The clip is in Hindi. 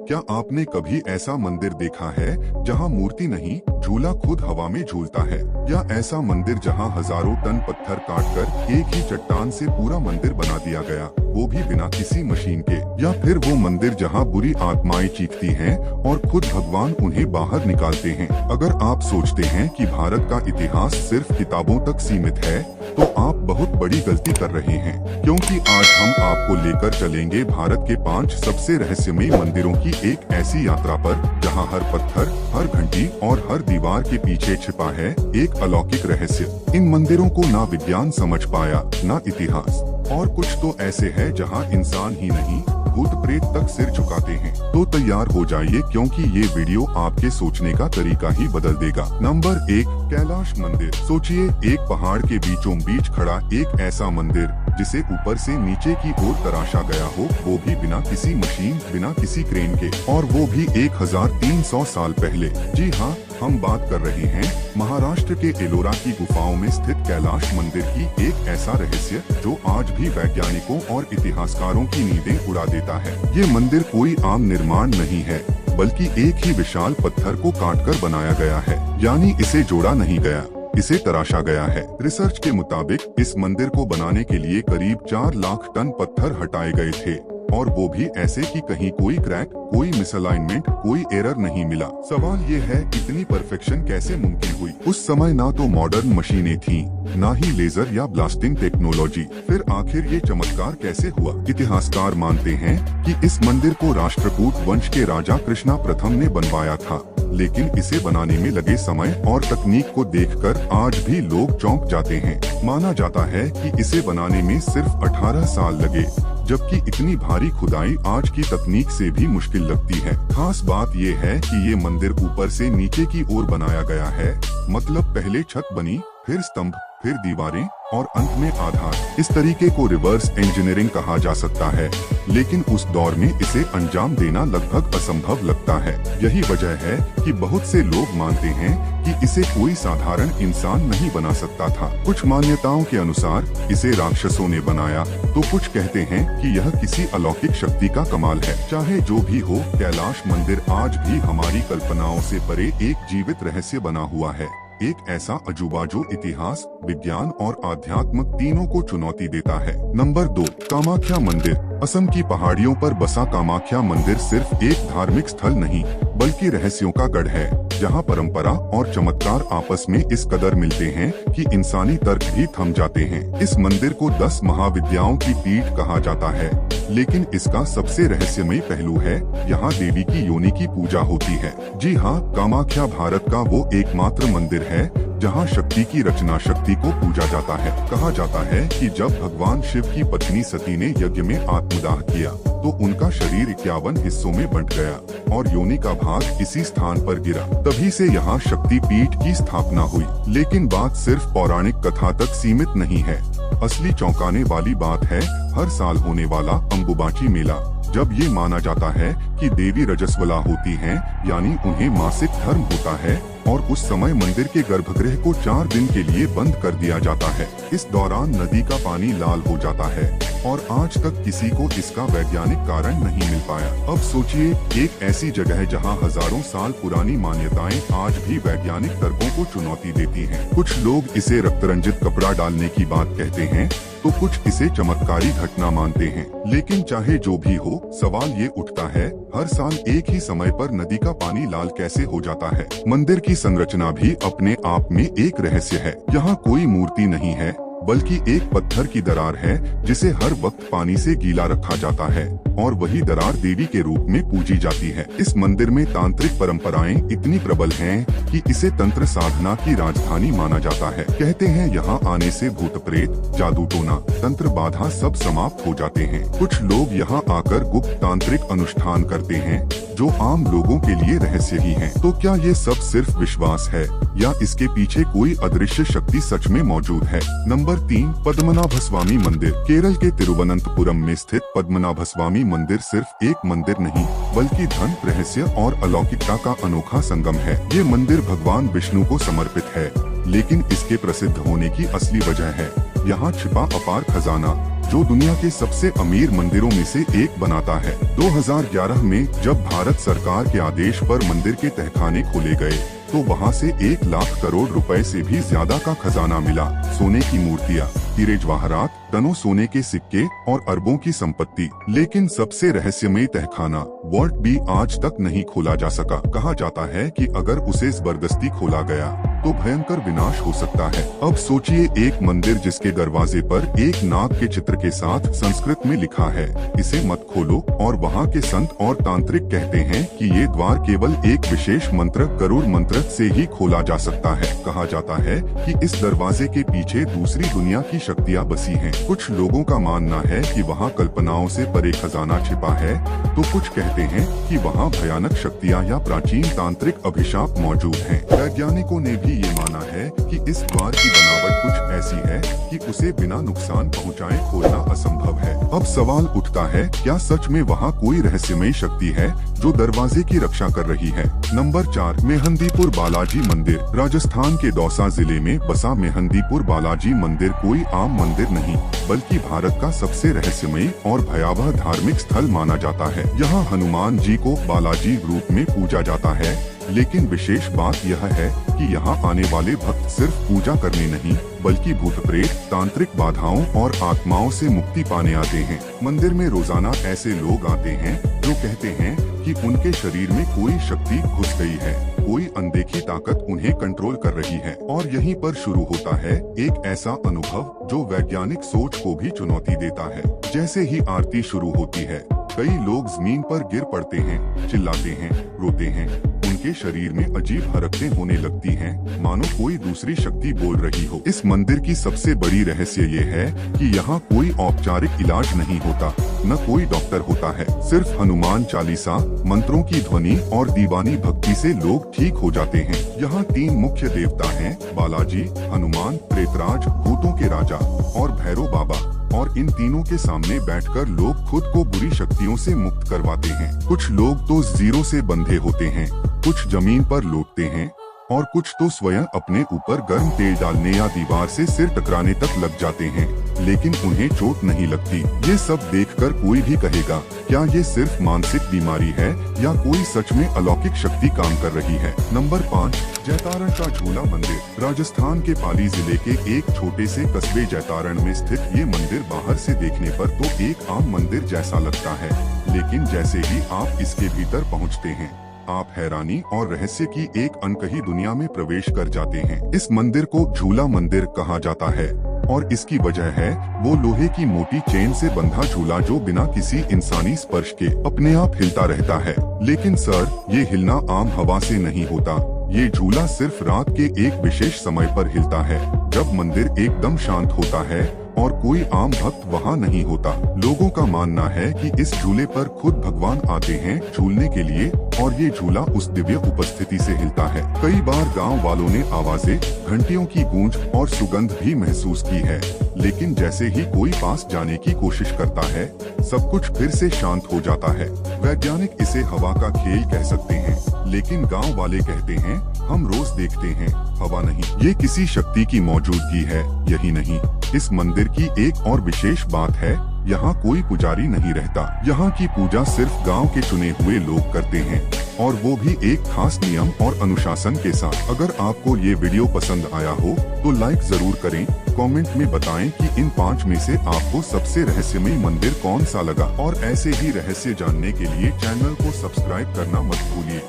क्या आपने कभी ऐसा मंदिर देखा है जहां मूर्ति नहीं, झूला खुद हवा में झूलता है? या ऐसा मंदिर जहां हजारों टन पत्थर काटकर एक ही चट्टान से पूरा मंदिर बना दिया गया, वो भी बिना किसी मशीन के? या फिर वो मंदिर जहां बुरी आत्माएं चीखती हैं और खुद भगवान उन्हें बाहर निकालते हैं? अगर आप सोचते हैं कि भारत का इतिहास सिर्फ किताबों तक सीमित है, तो आप बहुत बड़ी गलती कर रहे हैं, क्योंकि आज हम आपको लेकर चलेंगे भारत के 5 सबसे रहस्यमयी मंदिरों की एक ऐसी यात्रा पर, जहां हर पत्थर, हर घंटी और हर दीवार के पीछे छिपा है एक अलौकिक रहस्य। इन मंदिरों को ना विज्ञान समझ पाया, ना इतिहास, और कुछ तो ऐसे है जहां इंसान ही नहीं, भूत प्रेत तक सिर झुकाते हैं। तो तैयार हो जाइए, क्योंकि ये वीडियो आपके सोचने का तरीका ही बदल देगा। नंबर 1, कैलाश मंदिर। सोचिए, एक पहाड़ के बीचों बीच खड़ा एक ऐसा मंदिर जिसे ऊपर से नीचे की ओर तराशा गया हो, वो भी बिना किसी मशीन, बिना किसी क्रेन के, और वो भी 1300 साल पहले। जी हाँ, हम बात कर रहे हैं महाराष्ट्र के एलोरा की गुफाओं में स्थित कैलाश मंदिर की। एक ऐसा रहस्य जो आज भी वैज्ञानिकों और इतिहासकारों की नींदें उड़ा देता है। ये मंदिर कोई आम निर्माण नहीं है, बल्कि एक ही विशाल पत्थर को काटकर बनाया गया है। यानी इसे जोड़ा नहीं गया, इसे तराशा गया है। रिसर्च के मुताबिक इस मंदिर को बनाने के लिए करीब 4 लाख टन पत्थर हटाए गए थे, और वो भी ऐसे कि कहीं कोई क्रैक, कोई मिसअलाइनमेंट, कोई एरर नहीं मिला। सवाल ये है, इतनी परफेक्शन कैसे मुमकिन हुई? उस समय ना तो मॉडर्न मशीनें थीं, ना ही लेजर या ब्लास्टिंग टेक्नोलॉजी। फिर आखिर ये चमत्कार कैसे हुआ? इतिहासकार मानते हैं कि इस मंदिर को राष्ट्रकूट वंश के राजा कृष्णा प्रथम ने बनवाया था, लेकिन इसे बनाने में लगे समय और तकनीक को देखकर आज भी लोग चौंक जाते हैं। माना जाता है कि इसे बनाने में सिर्फ 18 साल लगे, जबकि इतनी भारी खुदाई आज की तकनीक से भी मुश्किल लगती है। खास बात ये है कि ये मंदिर ऊपर से नीचे की ओर बनाया गया है, मतलब पहले छत बनी, फिर स्तंभ, फिर दीवारें और अंत में आधार। इस तरीके को रिवर्स इंजीनियरिंग कहा जा सकता है, लेकिन उस दौर में इसे अंजाम देना लगभग असंभव लगता है। यही वजह है कि बहुत से लोग मानते हैं कि इसे कोई साधारण इंसान नहीं बना सकता था। कुछ मान्यताओं के अनुसार इसे राक्षसों ने बनाया, तो कुछ कहते हैं कि यह किसी अलौकिक शक्ति का कमाल है। चाहे जो भी हो, कैलाश मंदिर आज भी हमारी कल्पनाओं से परे एक जीवित रहस्य बना हुआ है। एक ऐसा अजूबा जो इतिहास, विज्ञान और आध्यात्म तीनों को चुनौती देता है। नंबर 2, कामाख्या मंदिर। असम की पहाड़ियों पर बसा कामाख्या मंदिर सिर्फ एक धार्मिक स्थल नहीं, बल्कि रहस्यों का गढ़ है, जहां परंपरा और चमत्कार आपस में इस कदर मिलते हैं कि इंसानी तर्क भी थम जाते हैं। इस मंदिर को 10 महाविद्याओं की पीठ कहा जाता है, लेकिन इसका सबसे रहस्यमयी पहलू है, यहाँ देवी की योनि की पूजा होती है। जी हाँ, कामाख्या भारत का वो एकमात्र मंदिर है जहाँ शक्ति की रचना शक्ति को पूजा जाता है। कहा जाता है कि जब भगवान शिव की पत्नी सती ने यज्ञ में आत्मदाह किया, तो उनका शरीर 51 हिस्सों में बंट गया और योनि का भाग इसी स्थान पर गिरा। तभी से यहाँ शक्ति पीठ की स्थापना हुई। लेकिन बात सिर्फ पौराणिक कथा तक सीमित नहीं है। असली चौंकाने वाली बात है हर साल होने वाला अंबुबाची मेला, जब ये माना जाता है कि देवी रजस्वला होती हैं, यानी उन्हें मासिक धर्म होता है, और उस समय मंदिर के गर्भगृह को 4 दिन के लिए बंद कर दिया जाता है। इस दौरान नदी का पानी लाल हो जाता है, और आज तक किसी को इसका वैज्ञानिक कारण नहीं मिल पाया। अब सोचिए, एक ऐसी जगह जहां हजारों साल पुरानी मान्यताएं आज भी वैज्ञानिक तर्कों को चुनौती देती हैं। कुछ लोग इसे रक्तरंजित कपड़ा डालने की बात कहते हैं, तो कुछ इसे चमत्कारी घटना मानते हैं। लेकिन चाहे जो भी हो, सवाल ये उठता है, हर साल एक ही समय पर नदी का पानी लाल कैसे हो जाता है? मंदिर की संरचना भी अपने आप में एक रहस्य है। यहाँ कोई मूर्ति नहीं है, बल्कि एक पत्थर की दरार है जिसे हर वक्त पानी से गीला रखा जाता है, और वही दरार देवी के रूप में पूजी जाती है। इस मंदिर में तांत्रिक परंपराएं इतनी प्रबल हैं कि इसे तंत्र साधना की राजधानी माना जाता है। कहते हैं यहाँ आने से भूत प्रेत, जादू टोना, तंत्र बाधा सब समाप्त हो जाते हैं। कुछ लोग यहाँ आकर गुप्त तांत्रिक अनुष्ठान करते हैं, जो आम लोगों के लिए रहस्य ही है। तो क्या ये सब सिर्फ विश्वास है, या इसके पीछे कोई अदृश्य शक्ति सच में मौजूद है? नंबर 3, पद्मनाभस्वामी मंदिर। केरल के तिरुवनंतपुरम में स्थित पद्मनाभस्वामी मंदिर सिर्फ एक मंदिर नहीं, बल्कि धन, रहस्य और अलौकिकता का अनोखा संगम है। ये मंदिर भगवान विष्णु को समर्पित है, लेकिन इसके प्रसिद्ध होने की असली वजह है यहाँ छिपा अपार खजाना। जो दुनिया के सबसे अमीर मंदिरों में से एक बनाता है। 2011 में जब भारत सरकार के आदेश पर मंदिर के तहखाने खोले गए तो वहां से 1 लाख करोड़ रुपए से भी ज्यादा का खजाना मिला। सोने की मूर्तियां, हीरे जवाहरात, टनों सोने के सिक्के और अरबों की संपत्ति। लेकिन सबसे रहस्यमय तहखाना वॉल्ट भी आज तक नहीं खोला जा सका। कहा जाता है कि अगर उसे जबरदस्ती खोला गया तो भयंकर विनाश हो सकता है। अब सोचिए, एक मंदिर जिसके दरवाजे पर एक नाग के चित्र के साथ संस्कृत में लिखा है, इसे मत खोलो, और वहाँ के संत और तांत्रिक कहते हैं कि ये द्वार केवल एक विशेष मंत्र, गरुड़ मंत्र से ही खोला जा सकता है। कहा जाता है कि इस दरवाजे के पीछे दूसरी दुनिया की शक्तियाँ बसी हैं। कुछ लोगों का मानना है कि वहाँ कल्पनाओं से परे खजाना छिपा है, तो कुछ कहते हैं कि वहाँ भयानक शक्तियाँ या प्राचीन तांत्रिक अभिशाप मौजूद हैं। वैज्ञानिकों ने भी ये माना है कि इस द्वार की बनावट कुछ ऐसी है कि उसे बिना नुकसान पहुंचाए खोलना असंभव है। अब सवाल उठता है, क्या सच में वहाँ कोई रहस्यमय शक्ति है जो दरवाजे की रक्षा कर रही है? नंबर 4, मेहंदीपुर बालाजी मंदिर। राजस्थान के दौसा जिले में बसा मेहंदीपुर बालाजी मंदिर कोई आम मंदिर नहीं, बल्कि भारत का सबसे रहस्यमय और भयावह धार्मिक स्थल माना जाता है। यहाँ हनुमान जी को बालाजी रूप में पूजा जाता है, लेकिन विशेष बात यह है कि यहाँ आने वाले भक्त सिर्फ पूजा करने नहीं, बल्कि भूत प्रेत, तांत्रिक बाधाओं और आत्माओं से मुक्ति पाने आते हैं। मंदिर में रोजाना ऐसे लोग आते हैं जो कहते हैं कि उनके शरीर में कोई शक्ति घुस गई है, कोई अनदेखी ताकत उन्हें कंट्रोल कर रही है। और यहीं पर शुरू होता है एक ऐसा अनुभव जो वैज्ञानिक सोच को भी चुनौती देता है। जैसे ही आरती शुरू होती है, कई लोग जमीन पर गिर पड़ते हैं, चिल्लाते हैं, रोते हैं। उनके शरीर में अजीब हरकतें होने लगती हैं, मानो कोई दूसरी शक्ति बोल रही हो। इस मंदिर की सबसे बड़ी रहस्य ये है कि यहाँ कोई औपचारिक इलाज नहीं होता, न कोई डॉक्टर होता है। सिर्फ हनुमान चालीसा, मंत्रों की ध्वनि और दीवानी भक्ति से लोग ठीक हो जाते हैं। यहाँ 3 मुख्य देवता हैं, बालाजी, हनुमान, प्रेतराज, भूतों के राजा, और भैरव बाबा। और इन तीनों के सामने बैठकर लोग खुद को बुरी शक्तियों से मुक्त करवाते हैं। कुछ लोग तो जीरो से बंधे होते हैं, कुछ जमीन पर लौटते हैं, और कुछ तो स्वयं अपने ऊपर गर्म तेल डालने या दीवार से सिर टकराने तक लग जाते हैं, लेकिन उन्हें चोट नहीं लगती। ये सब देखकर कोई भी कहेगा, क्या ये सिर्फ मानसिक बीमारी है या कोई सच में अलौकिक शक्ति काम कर रही है? नंबर 5, जैतारण का झूला मंदिर। राजस्थान के पाली जिले के एक छोटे से कस्बे जैतारण में स्थित ये मंदिर बाहर से देखने पर तो एक आम मंदिर जैसा लगता है, लेकिन जैसे ही आप इसके भीतर पहुँचते हैं, आप हैरानी और रहस्य की एक अनकही दुनिया में प्रवेश कर जाते हैं। इस मंदिर को झूला मंदिर कहा जाता है, और इसकी वजह है वो लोहे की मोटी चेन से बंधा झूला जो बिना किसी इंसानी स्पर्श के अपने आप हिलता रहता है। लेकिन सर, ये हिलना आम हवा से नहीं होता। ये झूला सिर्फ रात के एक विशेष समय पर हिलता है, जब मंदिर एकदम शांत होता है और कोई आम भक्त वहाँ नहीं होता। लोगों का मानना है कि इस झूले पर खुद भगवान आते हैं झूलने के लिए, और ये झूला उस दिव्य उपस्थिति से हिलता है। कई बार गांव वालों ने आवाजें, घंटियों की गूंज और सुगंध भी महसूस की है, लेकिन जैसे ही कोई पास जाने की कोशिश करता है, सब कुछ फिर से शांत हो जाता है। वैज्ञानिक इसे हवा का खेल कह सकते हैं, लेकिन गांव वाले कहते हैं, हम रोज देखते हैं, हवा नहीं, ये किसी शक्ति की मौजूदगी है। यही नहीं, इस मंदिर की एक और विशेष बात है, यहाँ कोई पुजारी नहीं रहता। यहाँ की पूजा सिर्फ गांव के चुने हुए लोग करते हैं, और वो भी एक खास नियम और अनुशासन के साथ। अगर आपको ये वीडियो पसंद आया हो तो लाइक जरूर करें, कमेंट में बताएं कि इन 5 में से आपको सबसे रहस्यमय मंदिर कौन सा लगा, और ऐसे ही रहस्य जानने के लिए चैनल को सब्सक्राइब करना मत भूलिए।